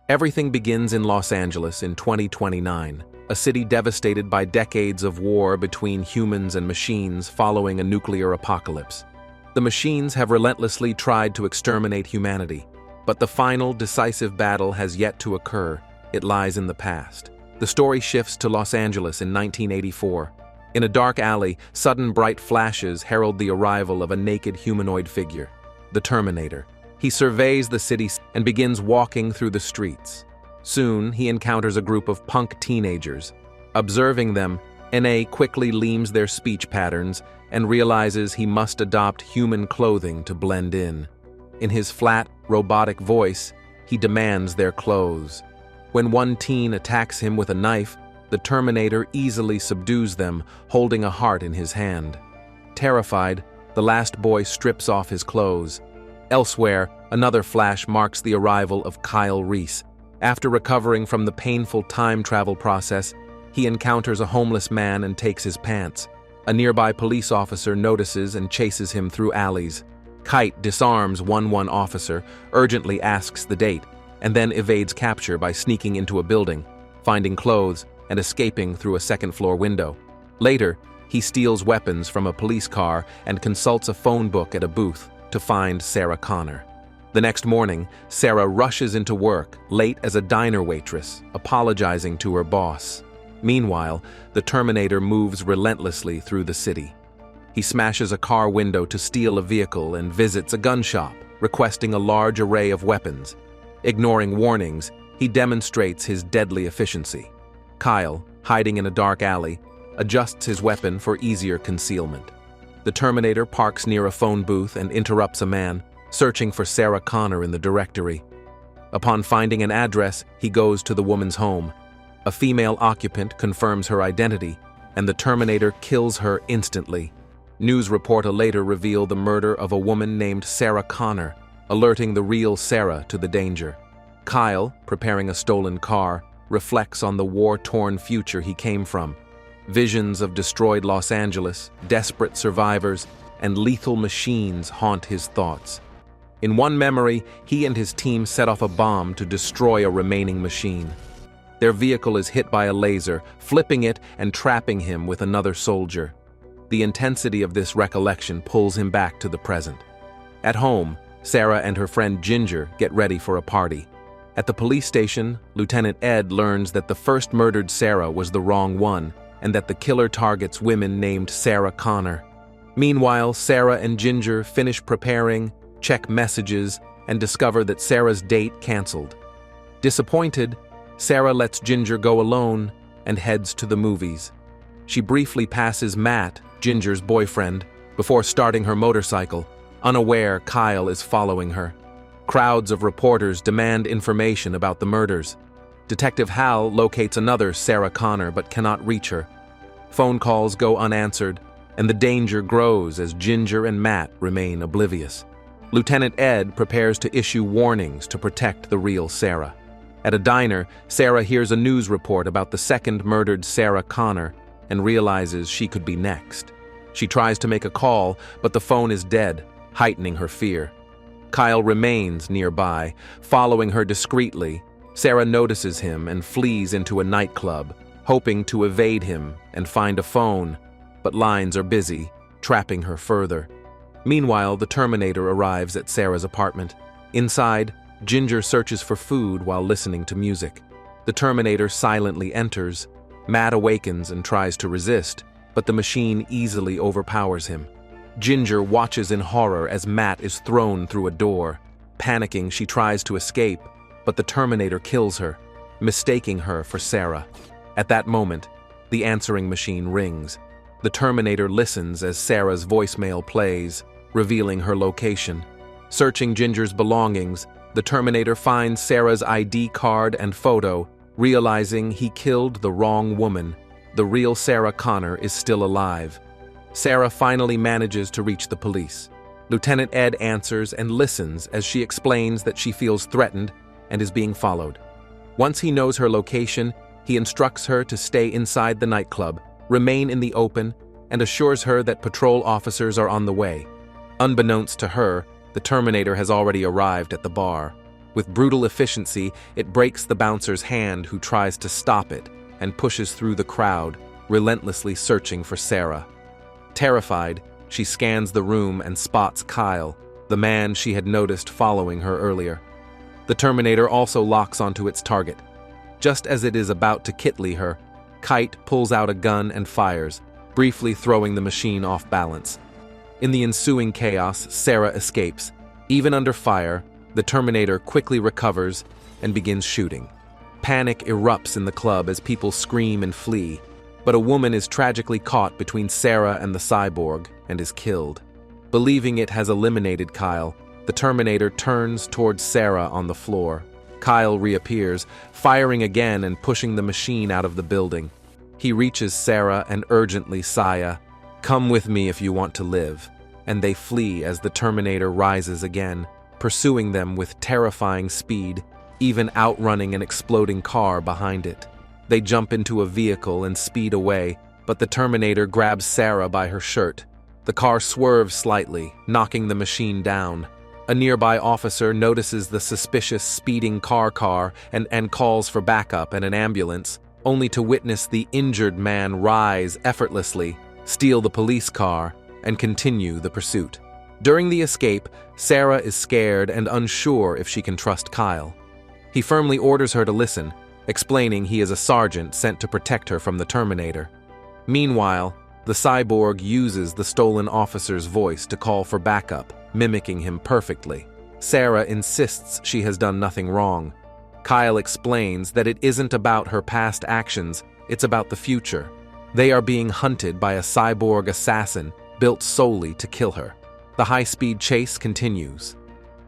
Everything begins in Los Angeles in 2029, a city devastated by decades of war between humans and machines following a nuclear apocalypse. The machines have relentlessly tried to exterminate humanity, but the final, decisive battle has yet to occur. It lies in the past. The story shifts to Los Angeles in 1984. In a dark alley, sudden bright flashes herald the arrival of a naked humanoid figure, the Terminator. He surveys the city and begins walking through the streets. Soon, he encounters a group of punk teenagers. Observing them, NA quickly leaves their speech patterns and realizes he must adopt human clothing to blend in. In his flat, robotic voice, he demands their clothes. When one teen attacks him with a knife, the Terminator easily subdues them, holding a heart in his hand. Terrified, the last boy strips off his clothes. Elsewhere, another flash marks the arrival of Kyle Reese. After recovering from the painful time travel process, he encounters a homeless man and takes his pants. A nearby police officer notices and chases him through alleys. Kite disarms one officer, urgently asks the date, and then evades capture by sneaking into a building, finding clothes, and escaping through a second-floor window. Later, he steals weapons from a police car and consults a phone book at a booth to find Sarah Connor. The next morning, Sarah rushes into work, late as a diner waitress, apologizing to her boss. Meanwhile, the Terminator moves relentlessly through the city. He smashes a car window to steal a vehicle and visits a gun shop, requesting a large array of weapons. Ignoring warnings, he demonstrates his deadly efficiency. Kyle, hiding in a dark alley, adjusts his weapon for easier concealment. The Terminator parks near a phone booth and interrupts a man, searching for Sarah Connor in the directory. Upon finding an address, he goes to the woman's home. A female occupant confirms her identity, and the Terminator kills her instantly. News reports later reveal the murder of a woman named Sarah Connor, alerting the real Sarah to the danger. Kyle, preparing a stolen car, reflects on the war-torn future he came from. Visions of destroyed Los Angeles, desperate survivors, and lethal machines haunt his thoughts. In one memory, he and his team set off a bomb to destroy a remaining machine. Their vehicle is hit by a laser, flipping it and trapping him with another soldier. The intensity of this recollection pulls him back to the present. At home, Sarah and her friend Ginger get ready for a party. At the police station, Lieutenant Ed learns that the first murdered Sarah was the wrong one, and that the killer targets women named Sarah Connor. Meanwhile, Sarah and Ginger finish preparing, check messages, and discover that Sarah's date canceled. Disappointed, Sarah lets Ginger go alone and heads to the movies. She briefly passes Matt, Ginger's boyfriend, before starting her motorcycle, unaware Kyle is following her. Crowds of reporters demand information about the murders. Detective Hal locates another Sarah Connor but cannot reach her. Phone calls go unanswered, and the danger grows as Ginger and Matt remain oblivious. Lieutenant Ed prepares to issue warnings to protect the real Sarah. At a diner, Sarah hears a news report about the second murdered Sarah Connor and realizes she could be next. She tries to make a call, but the phone is dead, heightening her fear. Kyle remains nearby, following her discreetly. Sarah notices him and flees into a nightclub, hoping to evade him and find a phone, but lines are busy, trapping her further. Meanwhile, the Terminator arrives at Sarah's apartment. Inside, Ginger searches for food while listening to music. The Terminator silently enters. Matt awakens and tries to resist, but the machine easily overpowers him. Ginger watches in horror as Matt is thrown through a door. Panicking, she tries to escape, but the Terminator kills her, mistaking her for Sarah. At that moment, the answering machine rings. The Terminator listens as Sarah's voicemail plays, revealing her location. Searching Ginger's belongings, the Terminator finds Sarah's ID card and photo, realizing he killed the wrong woman. The real Sarah Connor is still alive. Sarah finally manages to reach the police. Lieutenant Ed answers and listens as she explains that she feels threatened and is being followed. Once he knows her location, he instructs her to stay inside the nightclub, remain in the open, and assures her that patrol officers are on the way. Unbeknownst to her, the Terminator has already arrived at the bar. With brutal efficiency, it breaks the bouncer's hand, who tries to stop it and pushes through the crowd, relentlessly searching for Sarah. Terrified, she scans the room and spots Kyle, the man she had noticed following her earlier. The Terminator also locks onto its target. Just as it is about to kitly her, Kite pulls out a gun and fires, briefly throwing the machine off balance. In the ensuing chaos, Sarah escapes. Even under fire, the Terminator quickly recovers and begins shooting. Panic erupts in the club as people scream and flee, but a woman is tragically caught between Sarah and the cyborg and is killed. Believing it has eliminated Kyle, the Terminator turns towards Sarah on the floor. Kyle reappears, firing again and pushing the machine out of the building. He reaches Sarah and urgently sighs, "Come with me if you want to live," and they flee as the Terminator rises again, pursuing them with terrifying speed, even outrunning an exploding car behind it. They jump into a vehicle and speed away, but the Terminator grabs Sarah by her shirt. The car swerves slightly, knocking the machine down. A nearby officer notices the suspicious speeding car and calls for backup and an ambulance, only to witness the injured man rise effortlessly, steal the police car, and continue the pursuit. During the escape, Sarah is scared and unsure if she can trust Kyle. He firmly orders her to listen, explaining he is a sergeant sent to protect her from the Terminator. Meanwhile, the cyborg uses the stolen officer's voice to call for backup, mimicking him perfectly. Sarah insists she has done nothing wrong. Kyle explains that it isn't about her past actions, it's about the future. They are being hunted by a cyborg assassin built solely to kill her. The high-speed chase continues.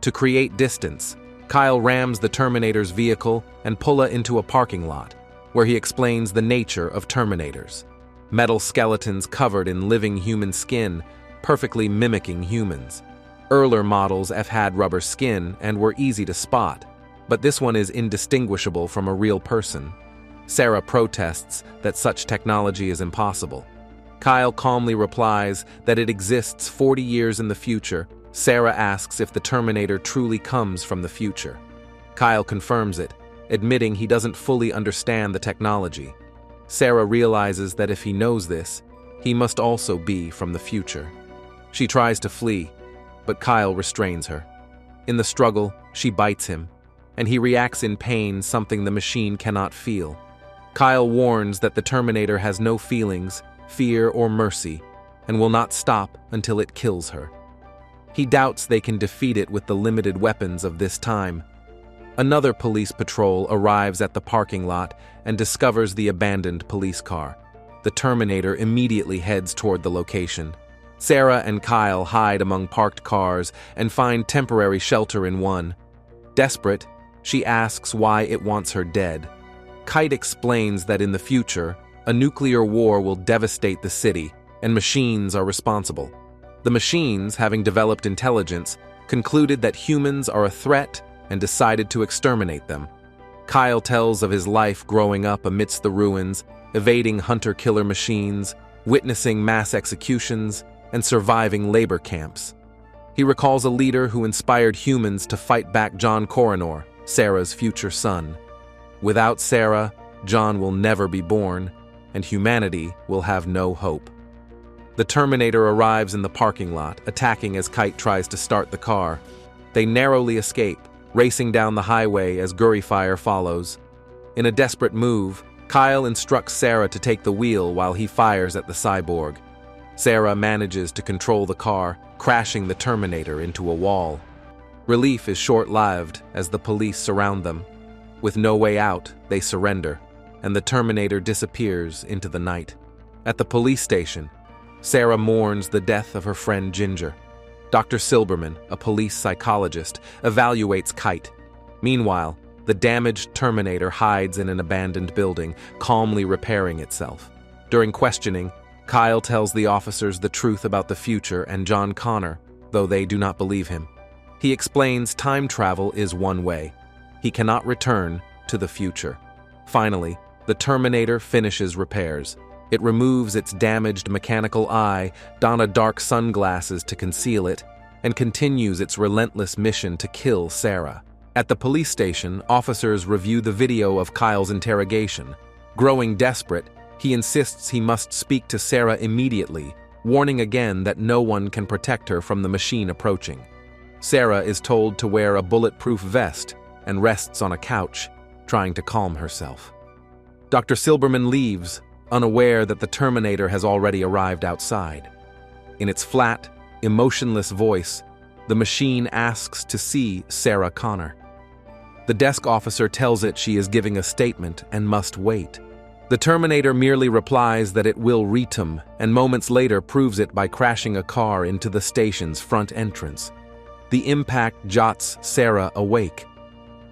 To create distance, Kyle rams the Terminator's vehicle and pulls her into a parking lot, where he explains the nature of Terminators. Metal skeletons covered in living human skin, perfectly mimicking humans. Earlier models have had rubber skin and were easy to spot, but this one is indistinguishable from a real person. Sarah protests that such technology is impossible. Kyle calmly replies that it exists 40 years in the future. Sarah asks if the Terminator truly comes from the future. Kyle confirms it, admitting he doesn't fully understand the technology. Sarah realizes that if he knows this, he must also be from the future. She tries to flee, but Kyle restrains her. In the struggle, she bites him, and he reacts in pain, something the machine cannot feel. Kyle warns that the Terminator has no feelings, fear, or mercy, and will not stop until it kills her. He doubts they can defeat it with the limited weapons of this time. Another police patrol arrives at the parking lot and discovers the abandoned police car. The Terminator immediately heads toward the location. Sarah and Kyle hide among parked cars and find temporary shelter in one. Desperate, she asks why it wants her dead. Kite explains that in the future, a nuclear war will devastate the city, and machines are responsible. The machines, having developed intelligence, concluded that humans are a threat and decided to exterminate them. Kyle tells of his life growing up amidst the ruins, evading hunter-killer machines, witnessing mass executions, and surviving labor camps. He recalls a leader who inspired humans to fight back John Connor, Sarah's future son. Without Sarah, John will never be born, and humanity will have no hope. The Terminator arrives in the parking lot, attacking as Kite tries to start the car. They narrowly escape, racing down the highway as Gurry fire follows. In a desperate move, Kyle instructs Sarah to take the wheel while he fires at the cyborg. Sarah manages to control the car, crashing the Terminator into a wall. Relief is short-lived as the police surround them. With no way out, they surrender, and the Terminator disappears into the night. At the police station, Sarah mourns the death of her friend Ginger. Dr. Silberman, a police psychologist, evaluates Kite. Meanwhile, the damaged Terminator hides in an abandoned building, calmly repairing itself. During questioning, Kyle tells the officers the truth about the future and John Connor, though they do not believe him. He explains time travel is one way. He cannot return to the future. Finally, the Terminator finishes repairs. It removes its damaged mechanical eye, dons dark sunglasses to conceal it, and continues its relentless mission to kill Sarah. At the police station, officers review the video of Kyle's interrogation. Growing desperate, he insists he must speak to Sarah immediately, warning again that no one can protect her from the machine approaching. Sarah is told to wear a bulletproof vest and rests on a couch, trying to calm herself. Dr. Silberman leaves, unaware that the Terminator has already arrived outside. In its flat, emotionless voice, the machine asks to see Sarah Connor. The desk officer tells it she is giving a statement and must wait. The Terminator merely replies that it will reach him, and moments later proves it by crashing a car into the station's front entrance. The impact jots Sarah awake.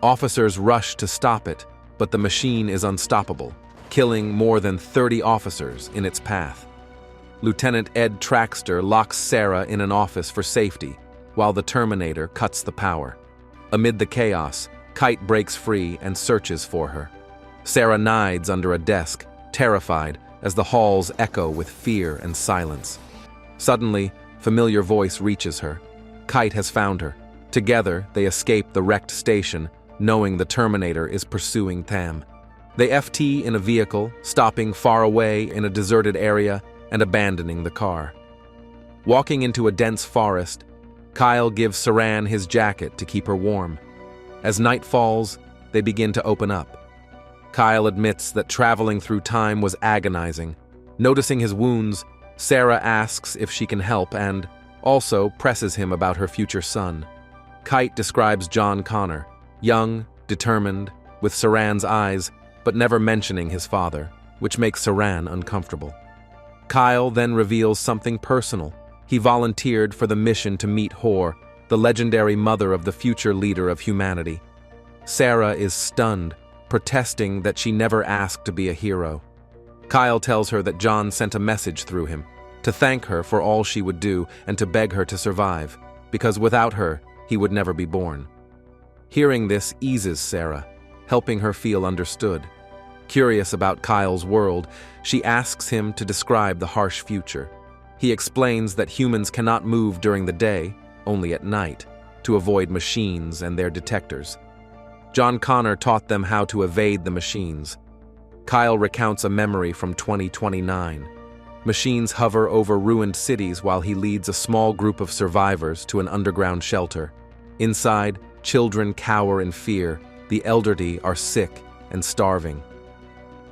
Officers rush to stop it, but the machine is unstoppable, killing more than 30 officers in its path. Lieutenant Ed Traxter locks Sarah in an office for safety, while the Terminator cuts the power. Amid the chaos, Kite breaks free and searches for her. Sarah hides under a desk, terrified, as the halls echo with fear and silence. Suddenly, familiar voice reaches her. Kite has found her. Together, they escape the wrecked station, knowing the Terminator is pursuing Tam. They FT in a vehicle, stopping far away in a deserted area and abandoning the car. Walking into a dense forest, Kyle gives Saran his jacket to keep her warm. As night falls, they begin to open up. Kyle admits that traveling through time was agonizing. Noticing his wounds, Sarah asks if she can help and also presses him about her future son. Kite describes John Connor, young, determined, with Saran's eyes, but never mentioning his father, which makes Saran uncomfortable. Kyle then reveals something personal. He volunteered for the mission to meet Hor, the legendary mother of the future leader of humanity. Sarah is stunned, protesting that she never asked to be a hero. Kyle tells her that John sent a message through him, to thank her for all she would do and to beg her to survive, because without her, he would never be born. Hearing this eases Sarah, helping her feel understood. Curious about Kyle's world, she asks him to describe the harsh future. He explains that humans cannot move during the day, only at night, to avoid machines and their detectors. John Connor taught them how to evade the machines. Kyle recounts a memory from 2029. Machines hover over ruined cities while he leads a small group of survivors to an underground shelter. Inside, children cower in fear, the elderly are sick and starving.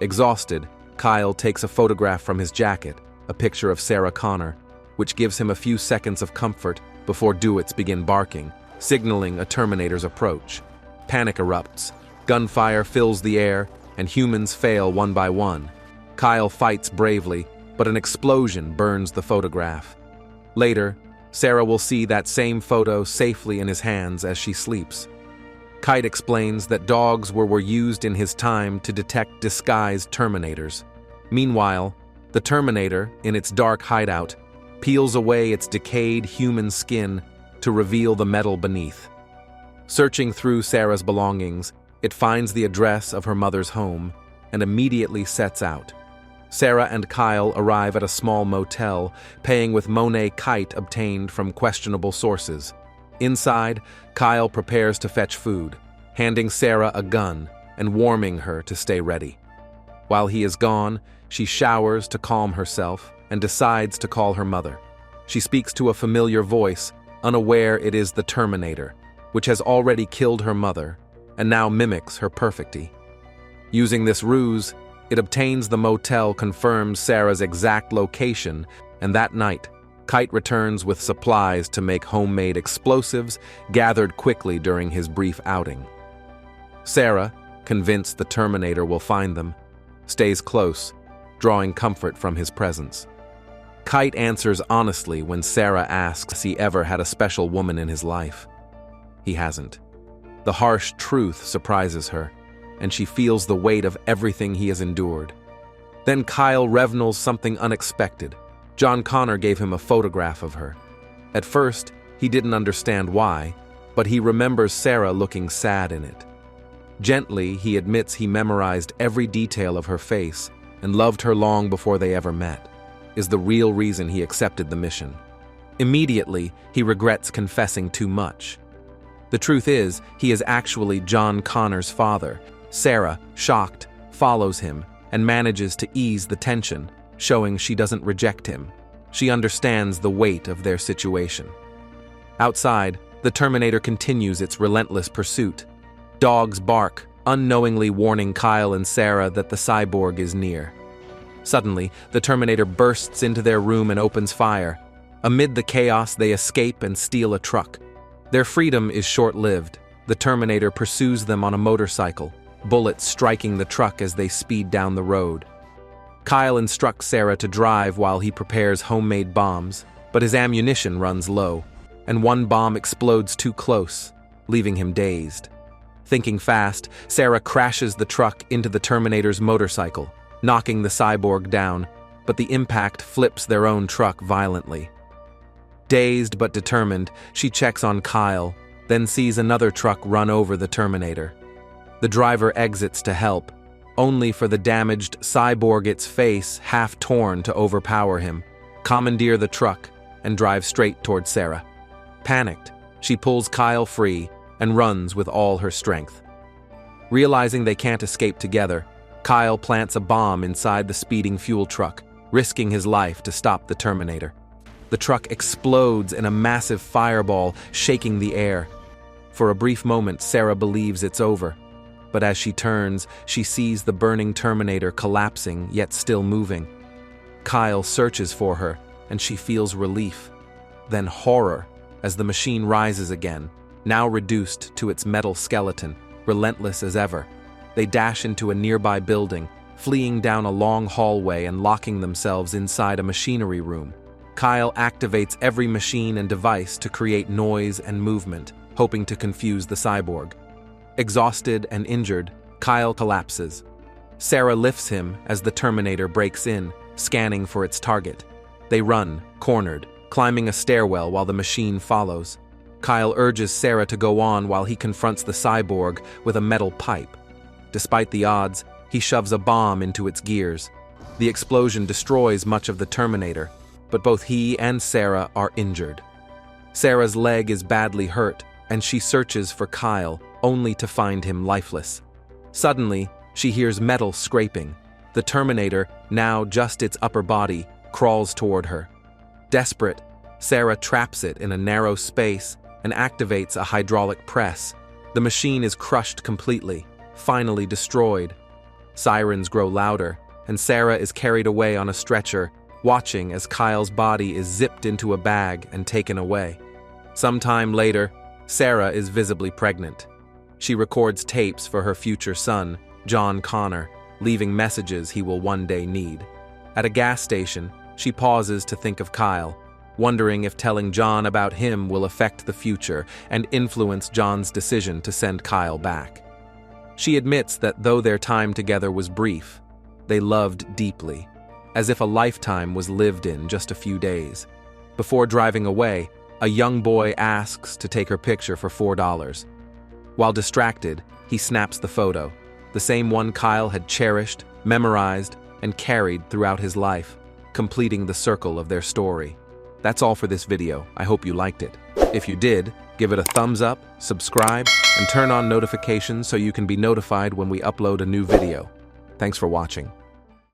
Exhausted, Kyle takes a photograph from his jacket, a picture of Sarah Connor, which gives him a few seconds of comfort before duets begin barking, signaling a Terminator's approach. Panic erupts, gunfire fills the air, and humans fail one by one. Kyle fights bravely, but an explosion burns the photograph. Later, Sarah will see that same photo safely in his hands as she sleeps. Kite explains that dogs were used in his time to detect disguised Terminators. Meanwhile, the Terminator, in its dark hideout, peels away its decayed human skin to reveal the metal beneath. Searching through Sarah's belongings, it finds the address of her mother's home and immediately sets out. Sarah and Kyle arrive at a small motel, paying with Monet Kite obtained from questionable sources. Inside, Kyle prepares to fetch food, handing Sarah a gun and warning her to stay ready. While he is gone, she showers to calm herself and decides to call her mother. She speaks to a familiar voice, unaware it is the Terminator, which has already killed her mother and now mimics her perfectly. Using this ruse, it obtains the motel, confirms Sarah's exact location, and that night, Kite returns with supplies to make homemade explosives gathered quickly during his brief outing. Sarah, convinced the Terminator will find them, stays close, drawing comfort from his presence. Kite answers honestly when Sarah asks if he ever had a special woman in his life. He hasn't. The harsh truth surprises her, and she feels the weight of everything he has endured. Then Kyle reveals something unexpected. John Connor gave him a photograph of her. At first, he didn't understand why, but he remembers Sarah looking sad in it. Gently, he admits he memorized every detail of her face and loved her long before they ever met, is the real reason he accepted the mission. Immediately, he regrets confessing too much. The truth is, he is actually John Connor's father. Sarah, shocked, follows him and manages to ease the tension, showing she doesn't reject him. She understands the weight of their situation. Outside, the Terminator continues its relentless pursuit. Dogs bark, unknowingly warning Kyle and Sarah that the cyborg is near. Suddenly, the Terminator bursts into their room and opens fire. Amid the chaos, they escape and steal a truck. Their freedom is short-lived. The Terminator pursues them on a motorcycle, bullets striking the truck as they speed down the road. Kyle instructs Sarah to drive while he prepares homemade bombs, but his ammunition runs low, and one bomb explodes too close, leaving him dazed. Thinking fast, Sarah crashes the truck into the Terminator's motorcycle, knocking the cyborg down, but the impact flips their own truck violently. Dazed but determined, she checks on Kyle, then sees another truck run over the Terminator. The driver exits to help, only for the damaged cyborg, its face half torn, to overpower him, commandeer the truck, and drive straight toward Sarah. Panicked, she pulls Kyle free and runs with all her strength. Realizing they can't escape together, Kyle plants a bomb inside the speeding fuel truck, risking his life to stop the Terminator. The truck explodes in a massive fireball, shaking the air. For a brief moment, Sarah believes it's over. But as she turns, she sees the burning Terminator collapsing, yet still moving. Kyle searches for her, and she feels relief. Then horror, as the machine rises again, now reduced to its metal skeleton, relentless as ever. They dash into a nearby building, fleeing down a long hallway and locking themselves inside a machinery room. Kyle activates every machine and device to create noise and movement, hoping to confuse the cyborg. Exhausted and injured, Kyle collapses. Sarah lifts him as the Terminator breaks in, scanning for its target. They run, cornered, climbing a stairwell while the machine follows. Kyle urges Sarah to go on while he confronts the cyborg with a metal pipe. Despite the odds, he shoves a bomb into its gears. The explosion destroys much of the Terminator, but both he and Sarah are injured. Sarah's leg is badly hurt, and she searches for Kyle, only to find him lifeless. Suddenly, she hears metal scraping. The Terminator, now just its upper body, crawls toward her. Desperate, Sarah traps it in a narrow space and activates a hydraulic press. The machine is crushed completely, finally destroyed. Sirens grow louder, and Sarah is carried away on a stretcher, watching as Kyle's body is zipped into a bag and taken away. Sometime later, Sarah is visibly pregnant. She records tapes for her future son, John Connor, leaving messages he will one day need. At a gas station, she pauses to think of Kyle, wondering if telling John about him will affect the future and influence John's decision to send Kyle back. She admits that though their time together was brief, they loved deeply, as if a lifetime was lived in just a few days. Before driving away, a young boy asks to take her picture for $4. While distracted, he snaps the photo, the same one Kyle had cherished, memorized, and carried throughout his life, completing the circle of their story. That's all for this video. I hope you liked it. If you did, give it a thumbs up, subscribe, and turn on notifications so you can be notified when we upload a new video. Thanks for watching.